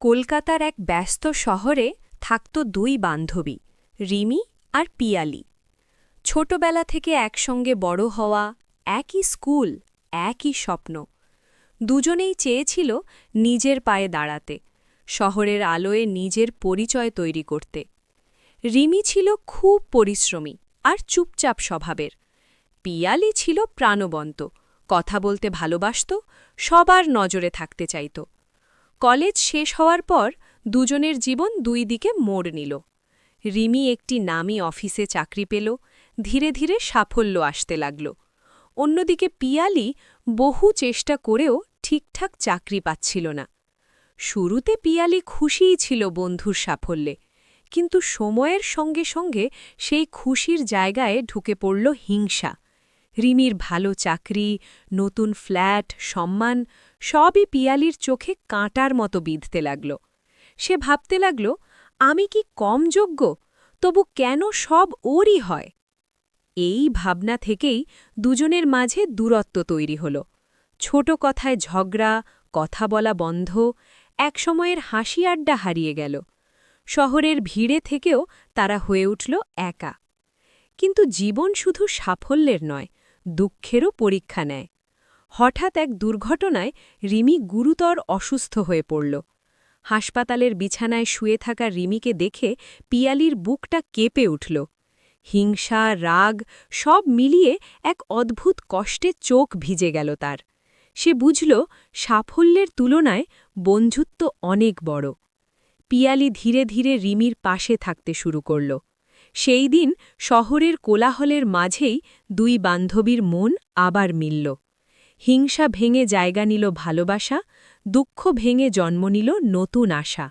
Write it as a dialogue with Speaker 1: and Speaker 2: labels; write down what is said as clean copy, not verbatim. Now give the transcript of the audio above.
Speaker 1: কলকাতার এক ব্যস্ত শহরে থাকত দুই বান্ধবী, রিমি আর পিয়ালি। ছোটবেলা থেকে একসঙ্গে বড় হওয়া, একই স্কুল, একই স্বপ্ন। দুজনেই চেয়েছিল নিজের পায়ে দাঁড়াতে, শহরের আলোয় নিজের পরিচয় তৈরি করতে। রিমি ছিল খুব পরিশ্রমী আর চুপচাপ স্বভাবের। পিয়ালি ছিল প্রাণবন্ত, কথা বলতে ভালোবাসত, সবার নজরে থাকতে চাইত। কলেজ শেষ হওয়ার পর দুজনের জীবন দুই দিকে মোড় নিল। রিমি একটি নামী অফিসে চাকরি পেল, ধীরে ধীরে সাফল্য আসতে লাগল। অন্যদিকে পিয়ালি বহু চেষ্টা করেও ঠিকঠাক চাকরি পাচ্ছিল না। শুরুতে পিয়ালি খুশিই ছিল বন্ধুর সাফল্যে, কিন্তু সময়ের সঙ্গে সঙ্গে সেই খুশির জায়গায় ঢুকে পড়ল হিংসা। রিমির ভালো চাকরি, নতুন ফ্ল্যাট, সম্মান সবই পিয়ালির চোখে কাঁটার মতো বিঁধতে লাগল। সে ভাবতে লাগল, আমি কি কম যোগ্য, তবু কেন সব ওরই হয়? এই ভাবনা থেকেই দুজনের মাঝে দূরত্ব তৈরি হল। ছোট কথায় ঝগড়া, কথা বলা বন্ধ, একসময়ের হাসি আড্ডা হারিয়ে গেল। শহরের ভিড়ে থেকেও তারা হয়ে উঠল একা। কিন্তু জীবন শুধু সাফল্যের নয়, দুঃখেরও পরীক্ষা নেয়। হঠাৎ এক দুর্ঘটনায় রিমি গুরুতর অসুস্থ হয়ে পড়ল। হাসপাতালের বিছানায় শুয়ে থাকা রিমিকে দেখে পিয়ালির বুকটা কেঁপে উঠল। হিংসা, রাগ সব মিলিয়ে এক অদ্ভুত কষ্টে চোখ ভিজে গেল তার। সে বুঝল, সাফল্যের তুলনায় বন্ধুত্ব অনেক বড়। পিয়ালি ধীরে ধীরে রিমির পাশে থাকতে শুরু করল। সেই দিন শহরের কোলাহলের মাঝেই দুই বান্ধবীর মন আবার মিলল। হিংসা ভেঙে জায়গা নিল ভালোবাসা, দুঃখ ভেঙে জন্ম নিল নতুন আশা।